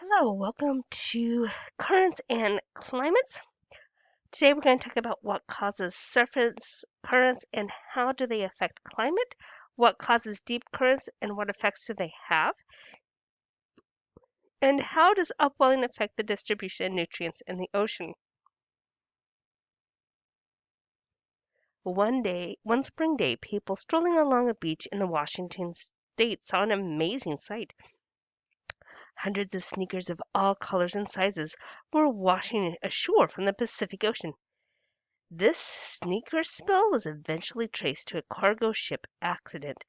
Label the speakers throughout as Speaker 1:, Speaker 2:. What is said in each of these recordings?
Speaker 1: Hello, welcome to Currents and Climates. Today we're going to talk about what causes surface currents and how do they affect climate, what causes deep currents and what effects do they have, and how does upwelling affect the distribution of nutrients in the ocean. One spring day, people strolling along a beach in the Washington state saw an amazing sight. Hundreds of sneakers of all colors and sizes were washing ashore from the Pacific Ocean. This sneaker spill was eventually traced to a cargo ship accident.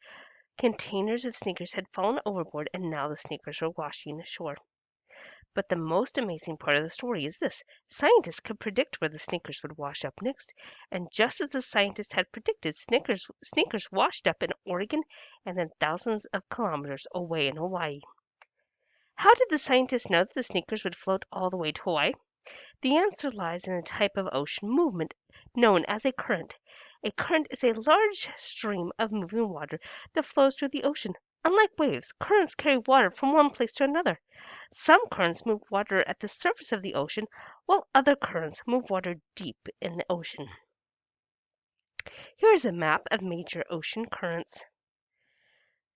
Speaker 1: Containers of sneakers had fallen overboard and now the sneakers were washing ashore. But the most amazing part of the story is this. Scientists could predict where the sneakers would wash up next, and just as the scientists had predicted, sneakers washed up in Oregon and then thousands of kilometers away in Hawaii. How did the scientists know that the sneakers would float all the way to Hawaii? The answer lies in a type of ocean movement known as a current. A current is a large stream of moving water that flows through the ocean. Unlike waves, currents carry water from one place to another. Some currents move water at the surface of the ocean, while other currents move water deep in the ocean. Here is a map of major ocean currents.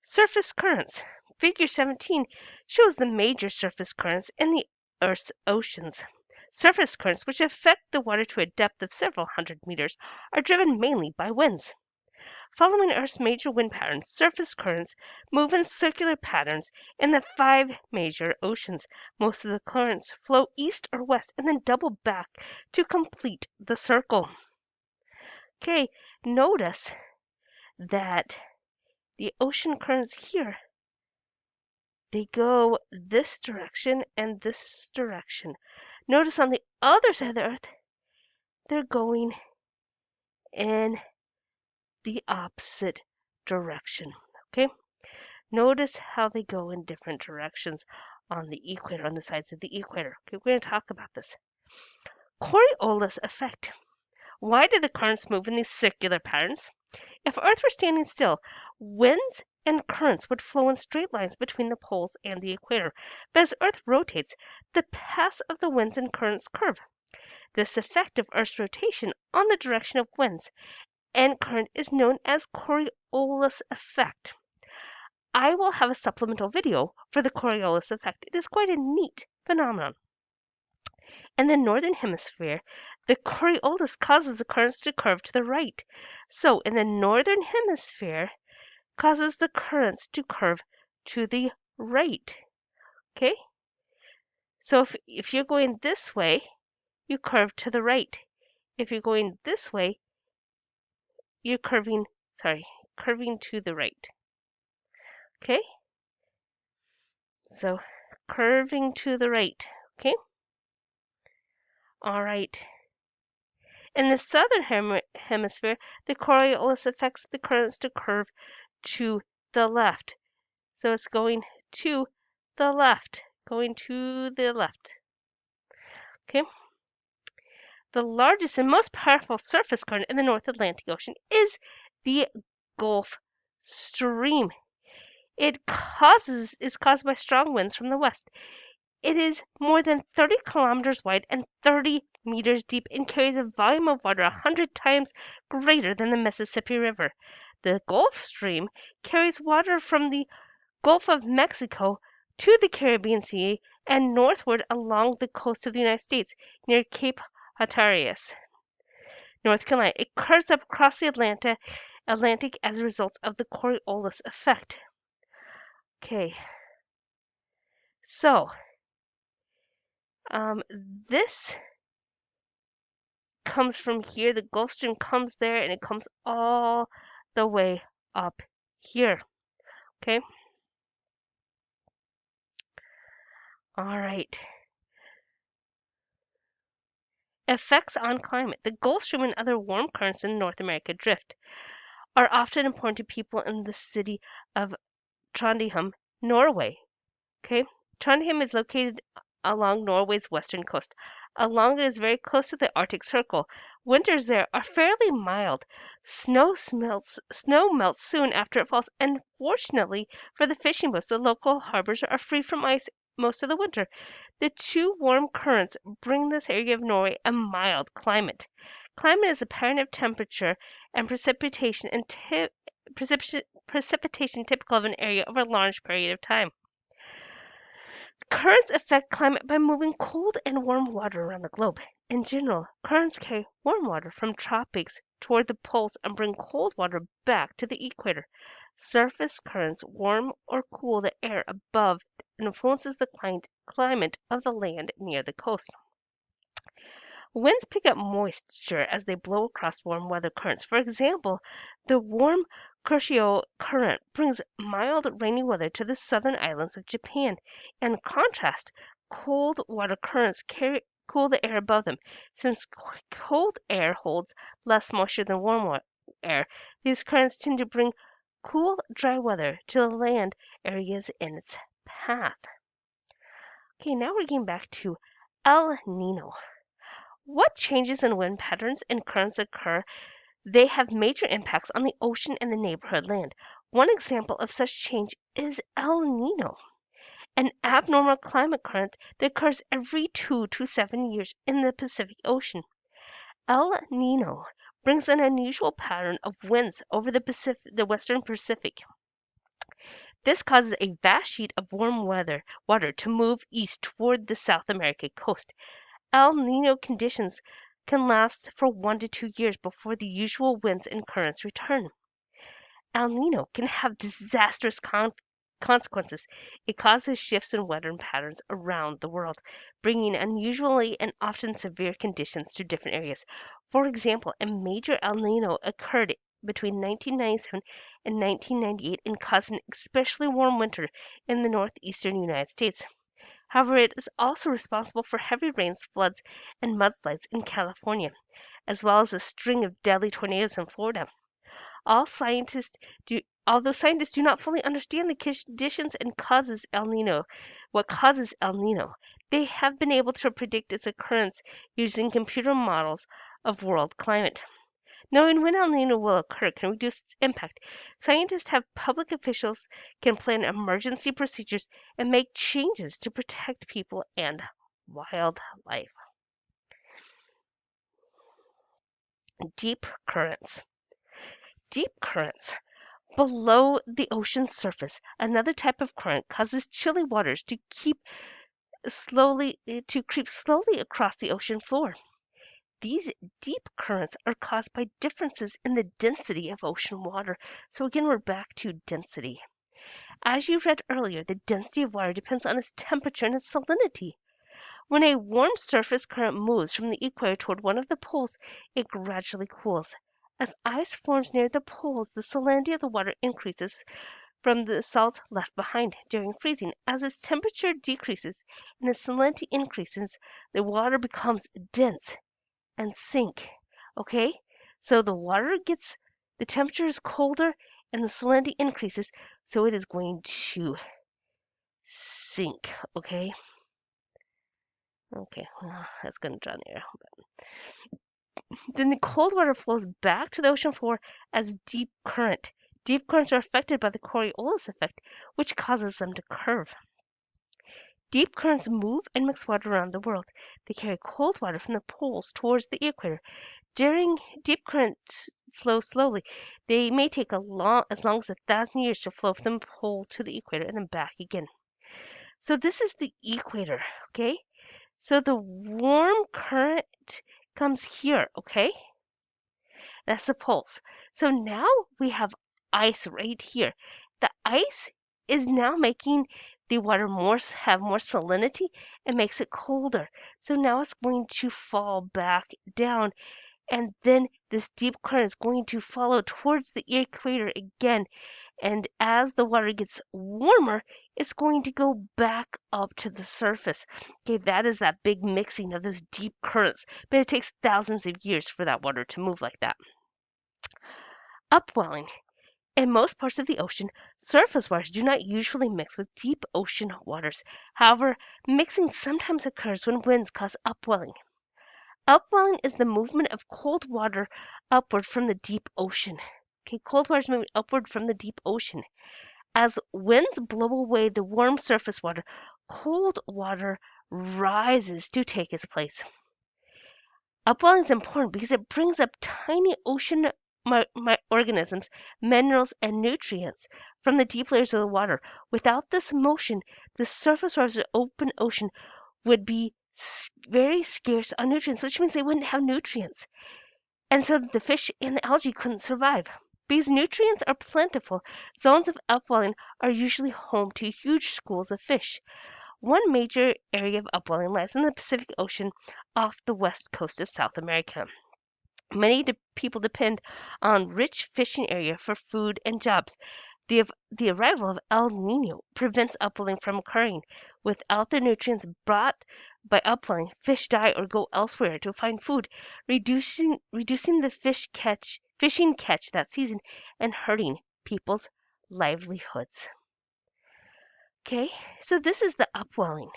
Speaker 1: Surface currents. Figure 17 shows the major surface currents in the Earth's oceans. Surface currents, which affect the water to a depth of several hundred meters, are driven mainly by winds. Following Earth's major wind patterns, surface currents move in circular patterns in the 5 major oceans. Most of the currents flow east or west and then double back to complete the circle. Okay, notice that the ocean currents here, they go this direction and this direction. Notice on the other side of the Earth, they're going in the opposite direction. Okay? Notice how they go in different directions on the equator, on the sides of the equator. Okay, we're going to talk about this. Coriolis effect. Why do the currents move in these circular patterns? If Earth were standing still, winds and currents would flow in straight lines between the poles and the equator. But as Earth rotates, the paths of the winds and currents curve. This effect of Earth's rotation on the direction of winds and current is known as Coriolis effect. I will have a supplemental video for the Coriolis effect. It is quite a neat phenomenon. In the northern hemisphere, the Coriolis causes the currents to curve to the right. So in the northern hemisphere, causes the currents to curve to the right. Okay? So if you're going this way, you curve to the right. If you're going this way, you're curving to the right. Okay? So curving to the right. Okay? All right. In the southern hemisphere, the Coriolis affects the currents to curve to the left. So it's going to the left, going to the left. Okay? The largest and most powerful surface current in the North Atlantic Ocean is the Gulf Stream. Is caused by strong winds from the west. It is more than 30 kilometers wide and 30 meters deep and carries a volume of water 100 times greater than the Mississippi River. The Gulf Stream carries water from the Gulf of Mexico to the Caribbean Sea and northward along the coast of the United States near Cape Hatteras, North Carolina. It curves up across the Atlantic as a result of the Coriolis effect. Okay, so this comes from here. The Gulf Stream comes there and it comes all the way up here. Okay. All right. Effects on climate. The Gulf Stream and other warm currents in North America drift are often important to people in the city of Trondheim, Norway. Okay. Trondheim is located along Norway's western coast. Along it is very close to the Arctic Circle. Winters there are fairly mild. Snow melts soon after it falls, and fortunately for the fishing boats, the local harbors are free from ice most of the winter. The two warm currents bring this area of Norway a mild climate. Climate is a pattern of temperature and precipitation typical of an area over a large period of time. Currents affect climate by moving cold and warm water around the globe. In general, currents carry warm water from tropics toward the poles and bring cold water back to the equator. Surface currents warm or cool the air above and influences the climate of the land near the coast. Winds pick up moisture as they blow across warm weather currents. For example, the warm Kuroshio Current brings mild rainy weather to the southern islands of Japan. In contrast, cold water currents cool the air above them. Since cold air holds less moisture than warm air, these currents tend to bring cool, dry weather to the land areas in its path. Okay, now we're getting back to El Nino. What changes in wind patterns and currents occur? They have major impacts on the ocean and the neighborhood land. One example of such change is El Nino, an abnormal climate current that occurs every 2 to 7 years in the Pacific Ocean. El Nino brings an unusual pattern of winds over the western Pacific. This causes a vast sheet of warm water to move east toward the South American coast. El Nino conditions can last for 1 to 2 years before the usual winds and currents return. El Nino can have disastrous consequences. It causes shifts in weather patterns around the world, bringing unusually and often severe conditions to different areas. For example, a major El Nino occurred between 1997 and 1998 and caused an especially warm winter in the northeastern United States. However, it is also responsible for heavy rains, floods, and mudslides in California, as well as a string of deadly tornadoes in Florida. Although scientists do not fully understand the conditions and what causes El Nino, they have been able to predict its occurrence using computer models of world climate. Knowing when El Nino will occur can reduce its impact. Scientists have public officials can plan emergency procedures and make changes to protect people and wildlife. Deep currents. Deep currents. Below the ocean's surface, another type of current causes chilly waters to creep slowly across the ocean floor. These deep currents are caused by differences in the density of ocean water. So again, we're back to density. As you read earlier, the density of water depends on its temperature and its salinity. When a warm surface current moves from the equator toward one of the poles, it gradually cools. As ice forms near the poles, the salinity of the water increases from the salt left behind during freezing. As its temperature decreases and the salinity increases, the water becomes dense and sink. Okay? So the temperature is colder and the salinity increases, so it is going to sink. Okay? Okay, well, that's going to draw near. Then the cold water flows back to the ocean floor as deep current. Deep currents are affected by the Coriolis effect, which causes them to curve. Deep currents move and mix water around the world. They carry cold water from the poles towards the equator. During deep currents flow slowly. They may take as long as 1,000 years to flow from the pole to the equator and then back again. So this is the equator, okay? So the warm current comes here, okay? That's the poles. So now we have ice right here. The ice is now making the water have more salinity and makes it colder. So now it's going to fall back down, and then this deep current is going to follow towards the equator again. And as the water gets warmer, it's going to go back up to the surface. Okay, that is that big mixing of those deep currents. But it takes thousands of years for that water to move like that. Upwelling. In most parts of the ocean, surface waters do not usually mix with deep ocean waters. However, mixing sometimes occurs when winds cause upwelling. Upwelling is the movement of cold water upward from the deep ocean. Okay, cold water is moving upward from the deep ocean. As winds blow away the warm surface water, cold water rises to take its place. Upwelling is important because it brings up tiny ocean organisms, minerals, and nutrients from the deep layers of the water. Without this motion, the surface waters of the open ocean would be very scarce on nutrients, which means they wouldn't have nutrients. And so the fish and the algae couldn't survive. Because nutrients are plentiful, zones of upwelling are usually home to huge schools of fish. One major area of upwelling lies in the Pacific Ocean off the west coast of South America. Many people depend on rich fishing area for food and jobs. The arrival of El Nino prevents upwelling from occurring. Without the nutrients brought by upwelling, fish die or go elsewhere to find food, reducing the fishing catch that season and hurting people's livelihoods. Okay, so this is the upwelling.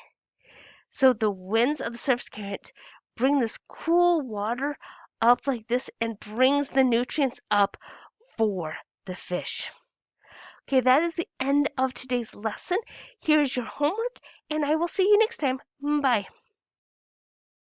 Speaker 1: So the winds of the surface current bring this cool water up like this and brings the nutrients up for the fish. Okay, that is the end of today's lesson. Here is your homework, and I will see you next time. Bye.